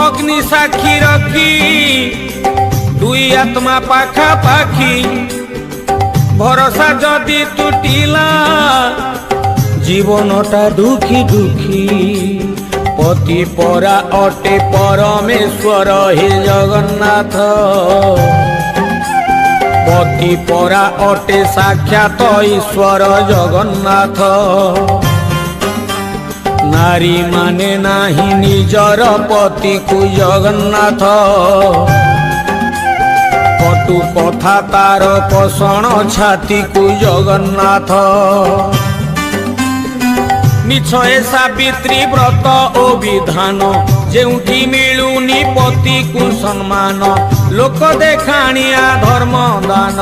अग्नि साक्षी रखी दुई आत्मा पाखा पाखी भरोसा जदि टूटिला जीवनटा दुखी दुखी पति परा अटे परमेश्वर हे जगन्नाथ पति परा अटे साक्षात ईश्वर जगन्नाथ नारी माने नाही निजर पति को जगन्नाथ कटु कथा तार पोषण छाती को जगन्नाथ निछए सावित्री व्रत ओ विधान जेउठी मिलुनी पति को सम्मान लोक देखाणिया धर्म दान।